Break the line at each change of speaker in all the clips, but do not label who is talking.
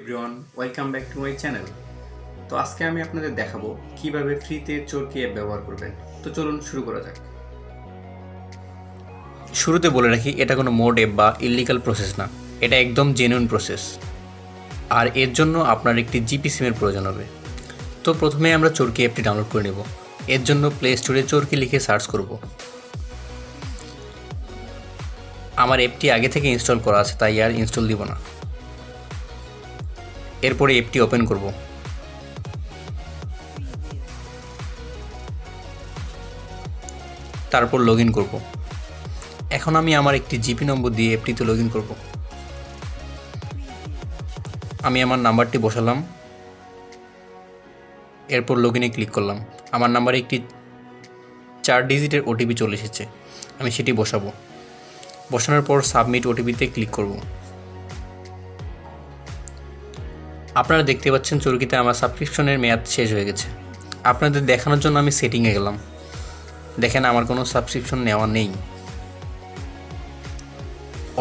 Everyone, welcome back to my channel. তো আজকে আমি আপনাদের দেখাবো কিভাবে ফ্রিতে চরকি অ্যাপ ব্যবহার করবেন। তো চলুন শুরু করা যাক। শুরুতে বলে রাখি, এটা কোনো মোড অ্যাপ বা ইলিগাল প্রসেস না, এটা একদম জেনুইন প্রসেস। আর এর জন্য আপনার একটি জিপি সিমের প্রয়োজন হবে। তো প্রথমে আমরা চরকি অ্যাপটি ডাউনলোড করে নেব। এর জন্য প্লে স্টোরে চরকি লিখে সার্চ করব। আমার অ্যাপটি আগে থেকে ইনস্টল করা আছে, তাই আর ইনস্টল দিব না। এরপরে অ্যাপটি ওপেন করব। তারপর লগ ইন করব। এখন আমি আমার একটি জিপি নম্বর দিয়ে অ্যাপটিতে লগ ইন করব। আমি আমার নাম্বারটি বসালাম, এরপর লগ ইনে ক্লিক করলাম। আমার নাম্বারে একটি 4 ডিজিটের ওটিপি চলে এসেছে, আমি সেটি বসাবো। বসানোর পর সাবমিট ওটিপিতে ক্লিক করব। আপনারা দেখতে পাচ্ছেন চরকিতে আমার সাবস্ক্রিপশনের মেয়াদ শেষ হয়ে গেছে। আপনাদের দেখানোর জন্য আমি সেটিংয়ে গেলাম। দেখেন আমার কোনো সাবস্ক্রিপশন নেওয়া নেই,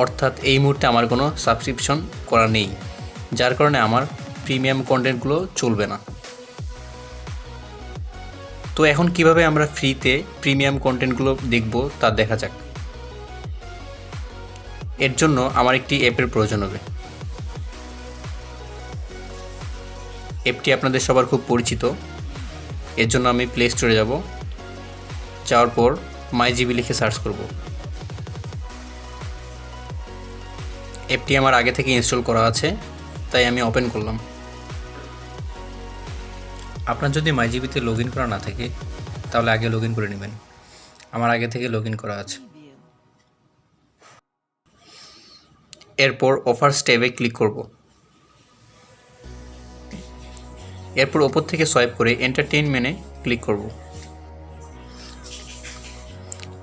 অর্থাৎ এই মুহূর্তে আমার কোনো সাবস্ক্রিপশন করা নেই, যার কারণে আমার প্রিমিয়াম কন্টেন্টগুলো চলবে না। তো এখন কিভাবে আমরা ফ্রিতে প্রিমিয়াম কন্টেন্টগুলো দেখব তা দেখা যাক। এর জন্য আমার একটি অ্যাপের প্রয়োজন হবে। অ্যাপটি আপনাদের সবার খুব পরিচিত। এর জন্য আমি প্লে স্টোরে যাব। যাওয়ার পর MyGp লিখে সার্চ করব। অ্যাপটি আমার আগে থেকে ইনস্টল করা আছে, তাই আমি ওপেন করলাম। আপনার যদি MyGpতে লগ ইন করা না থাকে তাহলে আগে লগ ইন করে নেবেন। আমার আগে থেকে লগ ইন করা আছে। এরপর অফার্স ট্যাবে ক্লিক করব। এরপর ওপর থেকে সোয়াইপ করে এন্টারটেইনমেন্টে ক্লিক করব।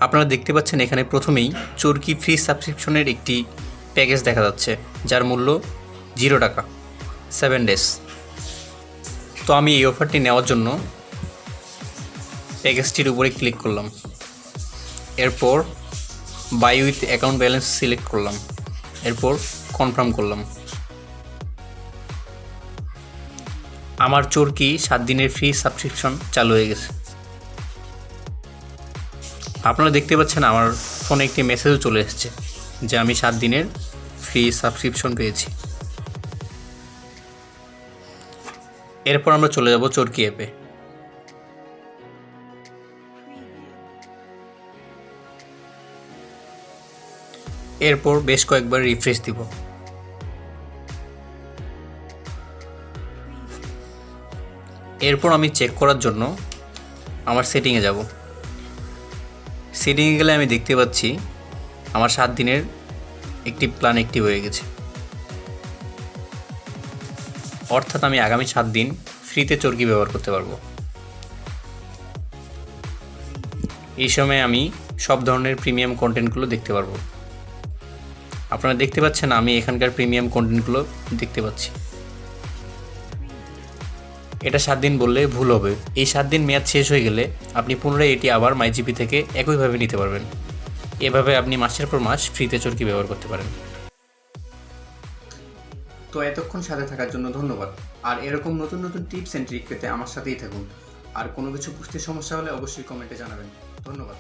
আপনারা দেখতে পাচ্ছেন এখানে প্রথমেই চরকি ফ্রি সাবস্ক্রিপশনের একটি প্যাকেজ দেখা যাচ্ছে, যার মূল্য 0 টাকা, 7 ডেজ। তো আমি এই অফারটি নেওয়ার জন্য প্যাকেজটির উপরে ক্লিক করলাম। এরপর buy with account balance select করলাম। এরপর কনফার্ম করলাম। আমার চরকি 7 দিনের ফ্রি সাবস্ক্রিপশন চালু হয়ে গেছে। আপনারা দেখতে পাচ্ছেন আমার ফোনে একটি মেসেজও চলে এসেছে যে আমি 7 দিনের ফ্রি সাবস্ক্রিপশন পেয়েছি। এরপর আমরা চলে যাব চরকি অ্যাপে। এরপর বেশ কয়েকবার রিফ্রেশ দিব। এরপর আমি চেক করার জন্য আমার সেটিংয়ে যাব। সেটিংয়ে গেলে আমি দেখতে পাচ্ছি আমার 7 দিনের একটি প্ল্যান অ্যাক্টিভ হয়ে গেছে, অর্থাৎ আমি আগামী 7 দিন ফ্রিতে চরকি ব্যবহার করতে পারবো। এই সময় আমি সব ধরনের প্রিমিয়াম কন্টেন্টগুলো দেখতে পারবো। আপনারা দেখতে পাচ্ছেন আমি এখানকার প্রিমিয়াম কন্টেন্টগুলো দেখতে পাচ্ছি। এটা 7 দিন বললে ভুল হবে। এই 7 দিন মেয়াদ শেষ হয়ে গেলে আপনি পুনরায় এটি আবার MyGp থেকে একইভাবে নিতে পারবেন। এভাবে আপনি মাসের পর মাস ফ্রিতে চরকি ব্যবহার করতে পারেন। তো এতক্ষণ সাথে থাকার জন্য ধন্যবাদ। আর এরকম নতুন নতুন টিপস অ্যান্ড ট্রিক পেতে আমার সাথেই থাকুন। আর কোনো কিছু বুঝতে সমস্যা হলে অবশ্যই কমেন্টে জানাবেন। ধন্যবাদ।